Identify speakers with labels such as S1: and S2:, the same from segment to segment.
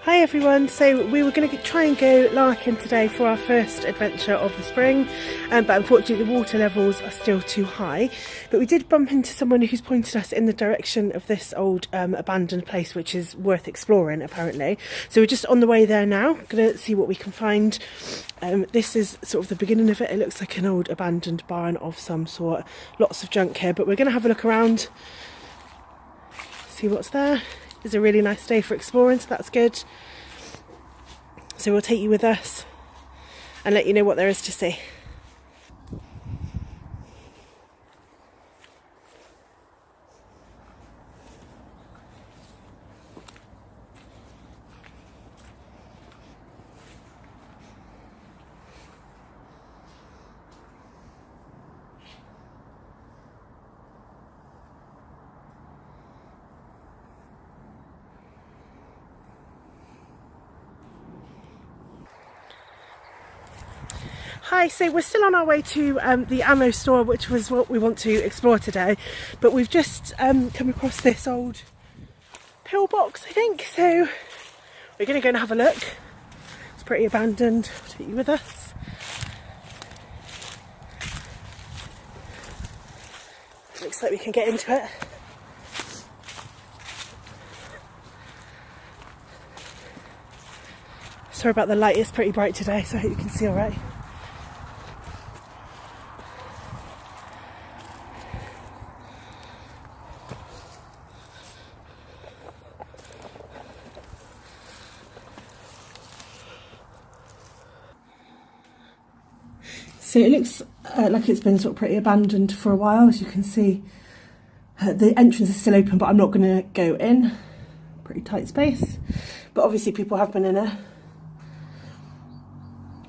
S1: Hi everyone, so we were going to try and go Larking today for our first adventure of the spring, but unfortunately the water levels are still too high. But we did bump into someone who's pointed us in the direction of this old abandoned place, which is worth exploring apparently. So we're just on the way there now, going to see what we can find. This is sort of the beginning of it. It looks like an old abandoned barn of some sort. Lots of junk here, but we're going to have a look around, see what's there. It's a really nice day for exploring, so that's good. So we'll take you with us and let you know what there is to see. Hi, so we're still on our way to the ammo store, which was what we want to explore today, but we've just come across this old pillbox, I think, so we're going to go and have a look. It's pretty abandoned. I'll take you with us. Looks like we can get into it. Sorry about the light, it's pretty bright today, so I hope you can see all right. So it looks like it's been sort of pretty abandoned for a while. As you can see, the entrance is still open, but I'm not going to go in. Pretty tight space, but obviously people have been in it.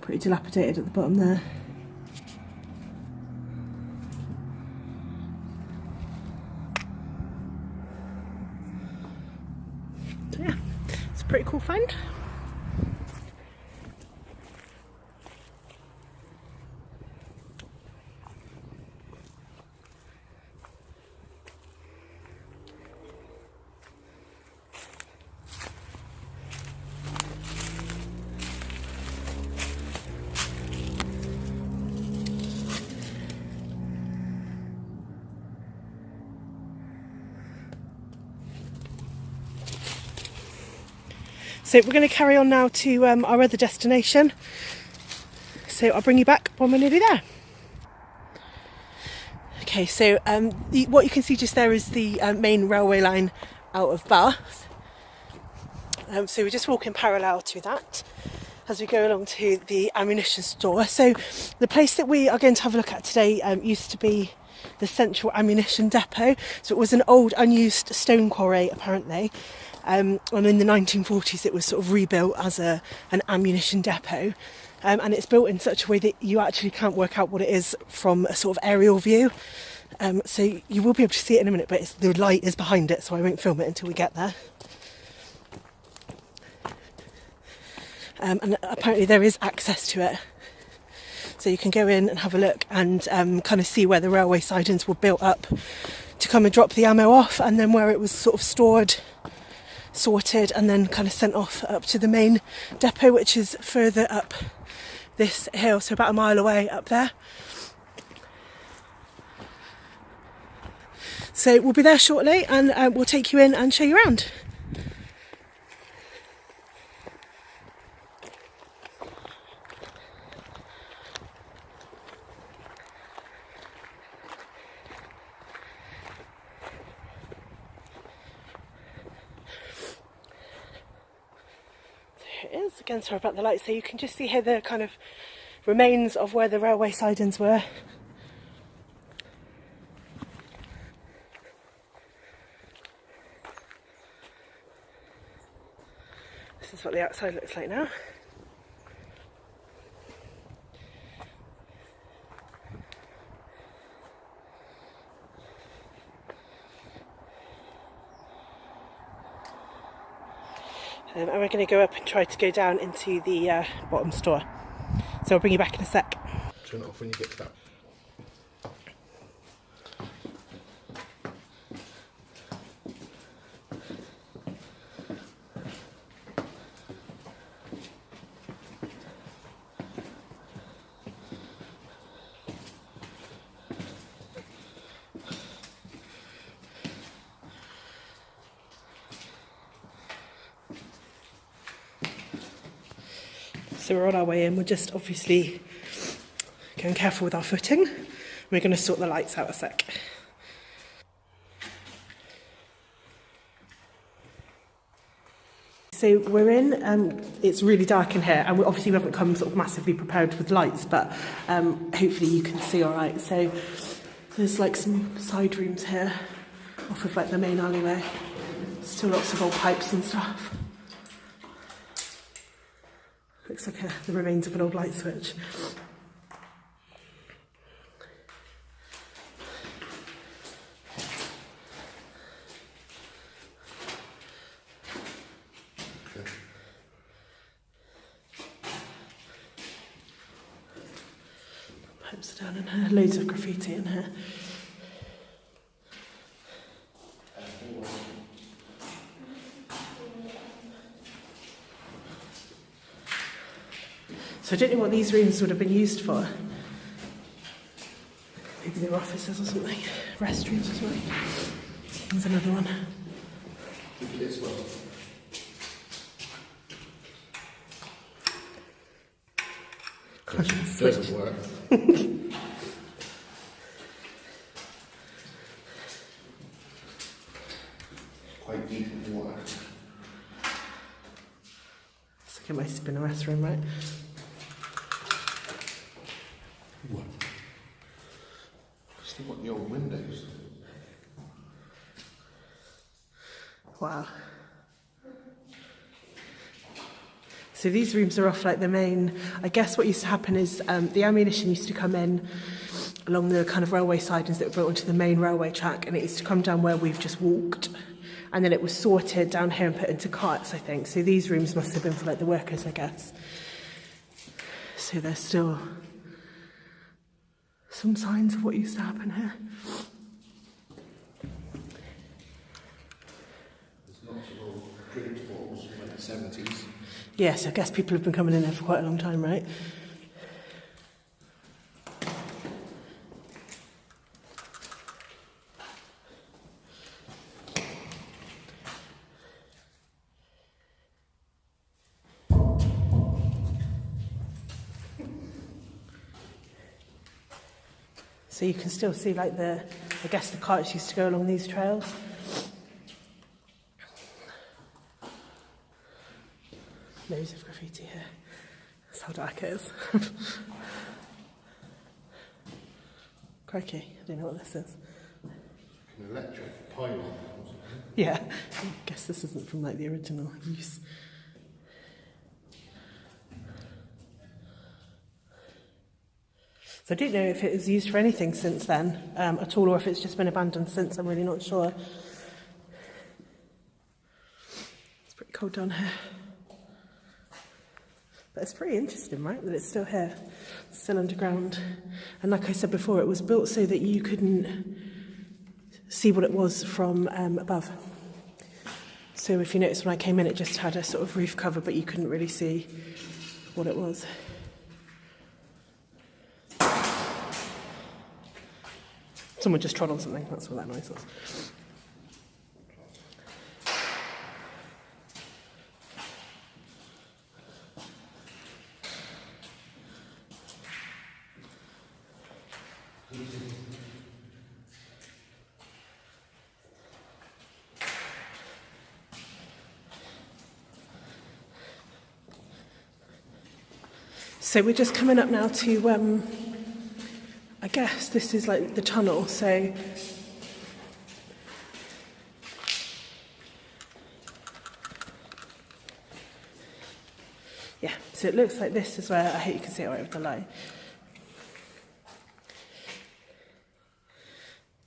S1: Pretty dilapidated at the bottom there. So yeah, it's a pretty cool find. So we're going to carry on now to our other destination. So I'll bring you back when we're nearly there. Okay, so what you can see just there is the main railway line out of Bath. So we're just walking parallel to that as we go along to the ammunition store. So the place that we are going to have a look at today used to be the Central Ammunition Depot. So it was an old unused stone quarry apparently. And in the 1940s it was sort of rebuilt as an ammunition depot, and it's built in such a way that you actually can't work out what it is from a sort of aerial view. So you will be able to see it in a minute, but the light is behind it, so I won't film it until we get there. And apparently there is access to it, so you can go in and have a look and kind of see where the railway sidings were built up to come and drop the ammo off, and then where it was sort of stored, sorted, and then kind of sent off up to the main depot, which is further up this hill, so about a mile away up there. So we'll be there shortly, and we'll take you in and show you around. It is, again, sorry about the light, so you can just see here the kind of remains of where the railway sidings were. This is what the outside looks like now. And we're going to go up and try to go down into the bottom store. So I'll bring you back in a sec.
S2: Turn it off when you get to that.
S1: So we're on our way in. We're just obviously going careful with our footing. We're going to sort the lights out a sec. So we're in, it's really dark in here, and we obviously haven't come sort of massively prepared with lights, but hopefully you can see all right. So there's like some side rooms here off of like the main alleyway. Still lots of old pipes and stuff. Looks like the remains of an old light switch. Pipes down in here, loads of graffiti in here. So I don't know what these rooms would have been used for. Maybe they were offices or something, restrooms or something. There's another one.
S2: This one. Doesn't work. Quite deep in water.
S1: It's like it must have been a restroom, right?
S2: What? Still got the old windows.
S1: Wow. So these rooms are off like the main, I guess what used to happen is the ammunition used to come in along the kind of railway sidings that were built onto the main railway track, and it used to come down where we've just walked, and then it was sorted down here and put into carts, I think. So these rooms must have been for like the workers, I guess. So there's still some signs of what used to happen here.
S2: There's lots of old draped walls from like the 70s.
S1: Yes, I guess people have been coming in there for quite a long time, right? So you can still see like I guess the carts used to go along these trails. Loads of graffiti here. That's how dark it is. Crikey, I don't know what this is.
S2: An electric pylon or something.
S1: Yeah, I guess this isn't from like the original use. So I don't know if it was used for anything since then at all, or if it's just been abandoned since. I'm really not sure. It's pretty cold down here. But it's pretty interesting, right, that it's still here, still underground. And like I said before, it was built so that you couldn't see what it was from above. So if you notice when I came in, it just had a sort of roof cover, but you couldn't really see what it was. Someone just trod on something, that's what that noise was. So we're just coming up now to, I guess this is like the tunnel, so yeah, so it looks like this is where, I hope you can see it right with the light.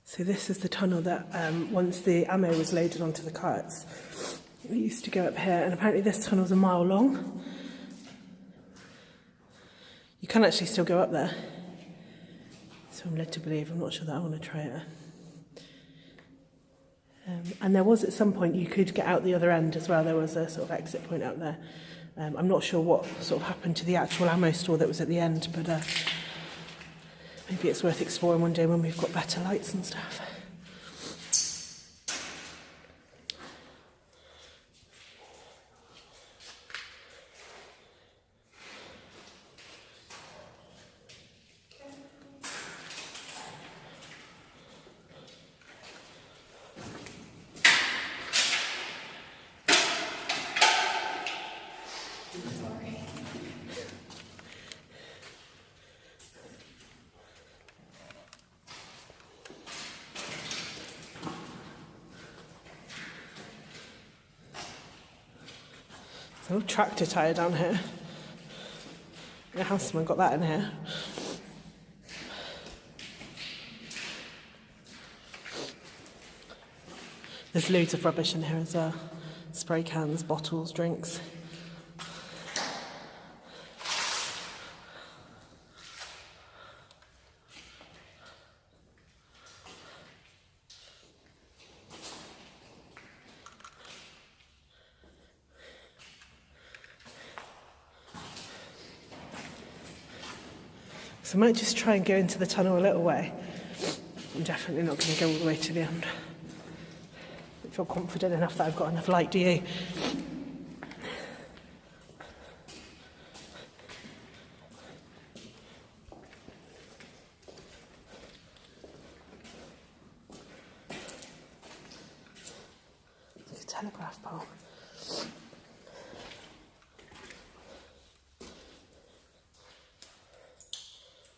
S1: So this is the tunnel that once the ammo was loaded onto the carts, it used to go up here, and apparently this tunnel's a mile long. You can actually still go up there. So I'm led to believe, I'm not sure that I want to try it. And there was at some point you could get out the other end as well. There was a sort of exit point out there. I'm not sure what sort of happened to the actual ammo store that was at the end, but maybe it's worth exploring one day when we've got better lights and stuff. Oh, tractor tyre down here. Yeah, how someone got that in here? There's loads of rubbish in here as well. Spray cans, bottles, drinks. So I might just try and go into the tunnel a little way. I'm definitely not going to go all the way to the end. I don't feel confident enough that I've got enough light, do you? It's like a telegraph pole.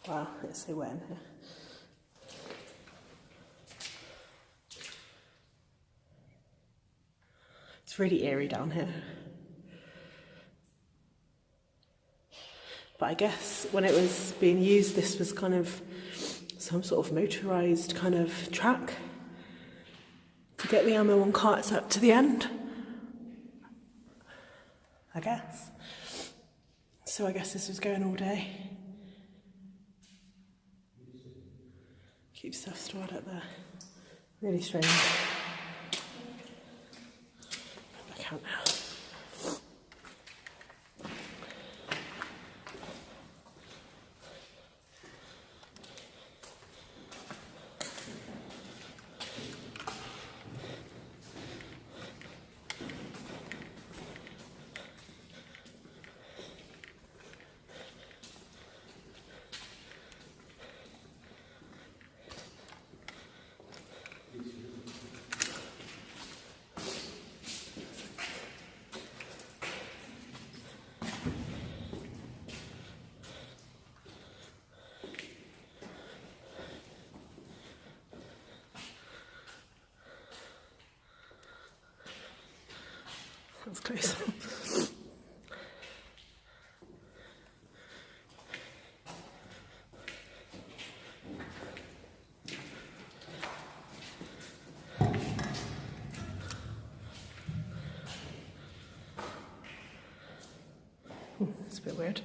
S1: Wow, it's so wet in here. It's really eerie down here. But I guess when it was being used, this was kind of some sort of motorised kind of track to get the ammo on carts up to the end, I guess. So I guess this was going all day. Keep stuff stored up there. Really strange. Back out now. That's close. It's a bit weird.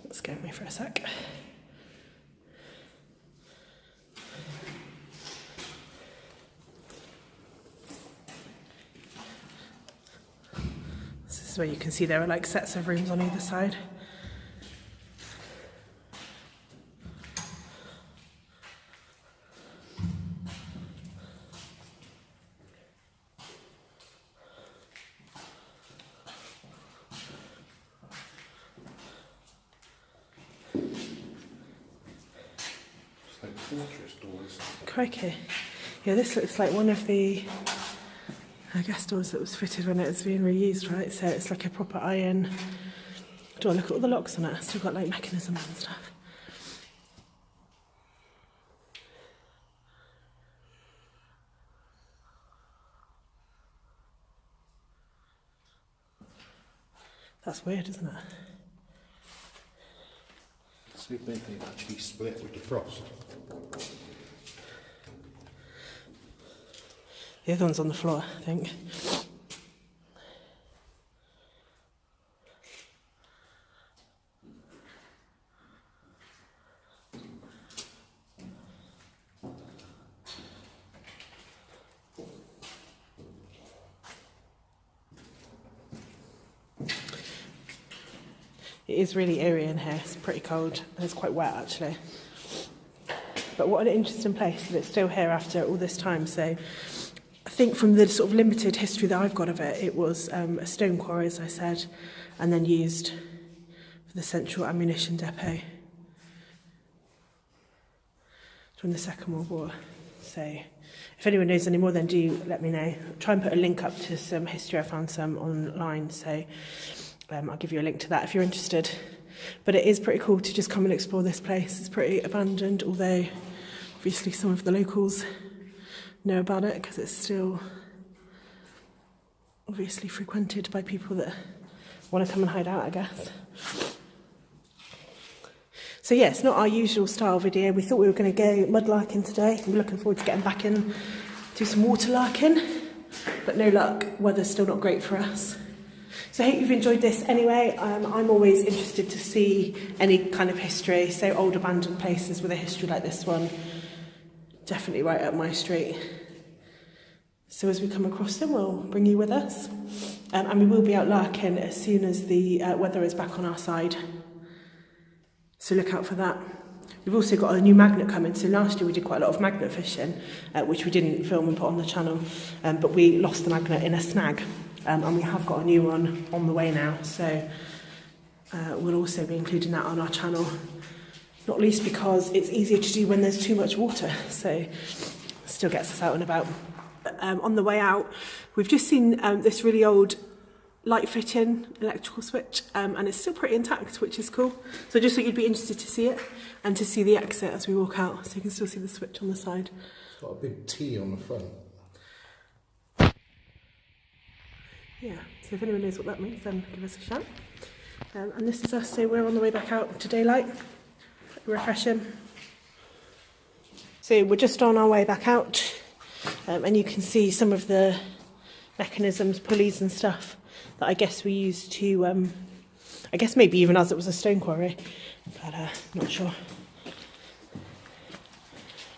S1: That scared me for a sec. This is where you can see there are like sets of rooms on either side.
S2: Fortress doors.
S1: Crikey. Yeah, this looks like one of the, I guess, doors that was fitted when it was being reused, right? So it's like a proper iron door. Look at all the locks on it. It's still got like mechanisms and stuff. That's weird, isn't it?
S2: See if anything actually split with the frost.
S1: The other one's on the floor, I think. It is really eerie in here. It's pretty cold. It's quite wet, actually. But what an interesting place that it's still here after all this time. So I think from the sort of limited history that I've got of it, it was a stone quarry, as I said, and then used for the central ammunition depot during the Second World War. So if anyone knows any more, then do let me know. I'll try and put a link up to some history. I found some online, so I'll give you a link to that if you're interested. But it is pretty cool to just come and explore this place. It's pretty abandoned, although obviously some of the locals know about it because it's still obviously frequented by people that want to come and hide out, I guess. So yeah, it's not our usual style video. We thought we were going to go mud larking today. We're looking forward to getting back in, do some water larking, but no luck. Weather's still not great for us. So I hope you've enjoyed this anyway. I'm always interested to see any kind of history, so old abandoned places with a history like this one. Definitely right up my street. So as we come across them, we'll bring you with us. And we will be out larking as soon as the weather is back on our side. So look out for that. We've also got a new magnet coming. So last year we did quite a lot of magnet fishing, which we didn't film and put on the channel. But we lost the magnet in a snag. And we have got a new one on the way now. So we'll also be including that on our channel. Not least because it's easier to do when there's too much water. So it still gets us out and about. On the way out, we've just seen this really old light fitting electrical switch, and it's still pretty intact, which is cool. So I just thought you'd be interested to see it and to see the exit as we walk out, so you can still see the switch on the side.
S2: It's got a big T on the front.
S1: Yeah, so if anyone knows what that means, then give us a shout. And this is us, so we're on the way back out to daylight. Refreshing. So we're just on our way back out, and you can see some of the mechanisms, pulleys and stuff that I guess we used to, I guess maybe even as it was a stone quarry, but not sure.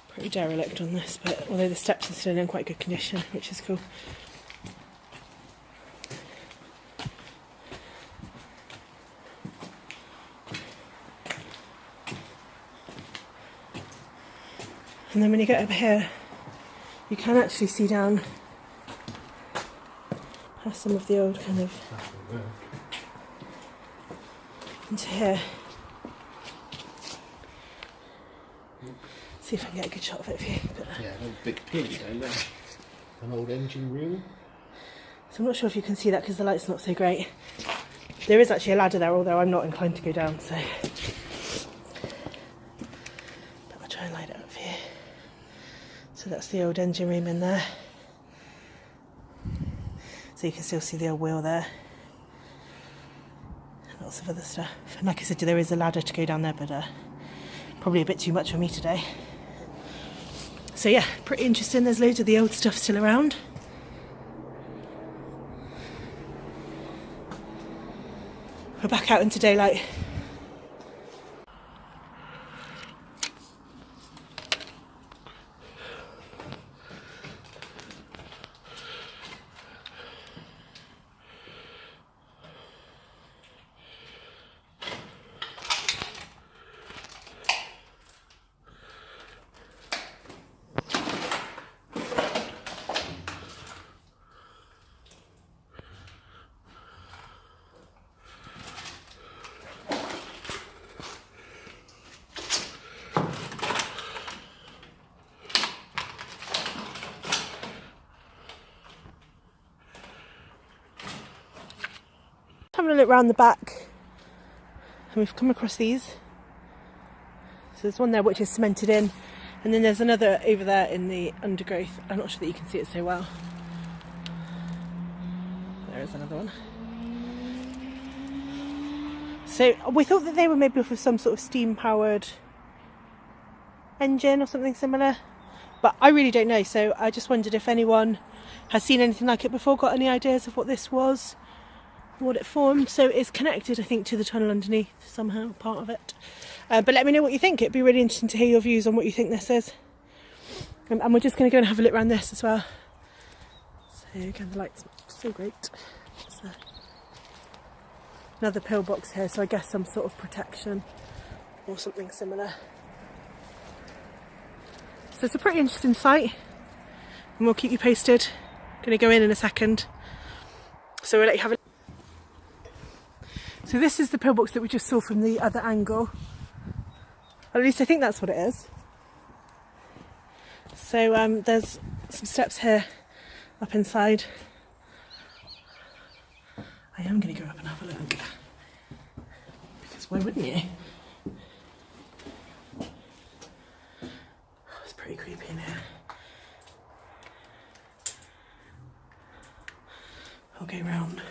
S1: Pretty derelict on this, but although the steps are still in quite good condition, which is cool. And then when you get over here, you can actually see down past some of the old kind of into here. See if I can get a good shot of it for you. But,
S2: yeah, an old big pin down there. An old engine room.
S1: So I'm not sure if you can see that because the light's not so great. There is actually a ladder there, although I'm not inclined to go down, so. But I'll try and light it up for you. So that's the old engine room in there. So you can still see the old wheel there. And lots of other stuff. And like I said, there is a ladder to go down there, but probably a bit too much for me today. So yeah, pretty interesting. There's loads of the old stuff still around. We're back out into daylight. Having a look round the back, and we've come across these. So there's one there which is cemented in, and then there's another over there in the undergrowth. I'm not sure that you can see it so well. There is another one. So we thought that they were maybe for some sort of steam-powered engine or something similar, but I really don't know. So I just wondered if anyone has seen anything like it before, got any ideas of what this was, what it formed. So it's connected, I think, to the tunnel underneath somehow, part of it. But let me know what you think. It'd be really interesting to hear your views on what you think this is. And we're just going to go and have a look around this as well. So again, the light's so great. So, another pillbox here, so I guess some sort of protection or something similar. So it's a pretty interesting site, and we'll keep you posted. Going to go in a second. So we'll let you have a. So this is the pillbox that we just saw from the other angle. At least I think that's what it is. So there's some steps here up inside. I am going to go up and have a look. Because why wouldn't you? Oh, it's pretty creepy in here. I'll go round.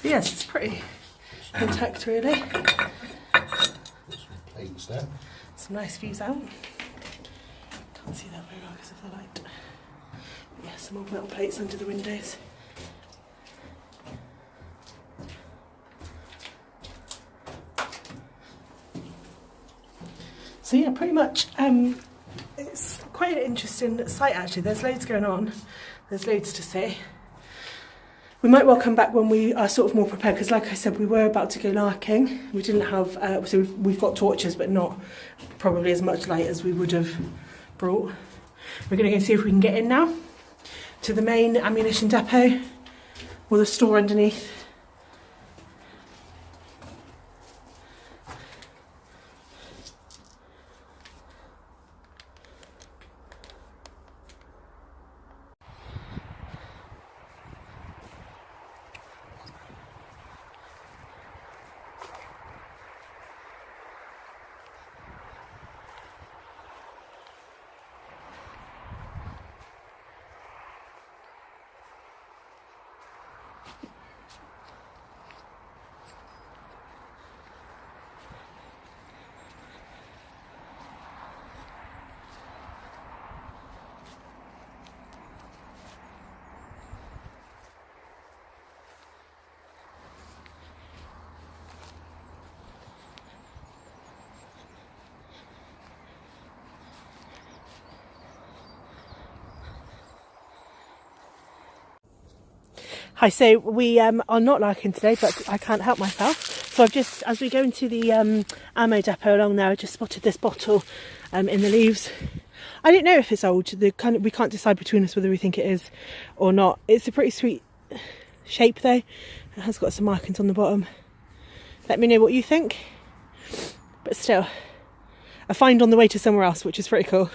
S1: So yes, it's pretty intact really.
S2: Some plates there.
S1: Some nice views out. Can't see that very well because of the light. But yeah, some old metal plates under the windows. So yeah, pretty much it's quite an interesting site actually. There's loads going on. There's loads to see. We might well come back when we are sort of more prepared because like I said, we were about to go larking. We didn't have, so we've got torches but not probably as much light as we would have brought. We're going to go see if we can get in now to the main ammunition depot or the store underneath. Hi, so we are not larking today, but I can't help myself. So I've just, as we go into the ammo depot along there, I just spotted this bottle in the leaves. I don't know if it's old. We can't decide between us whether we think it is or not. It's a pretty sweet shape though. It has got some markings on the bottom. Let me know what you think. But still, a find on the way to somewhere else, which is pretty cool.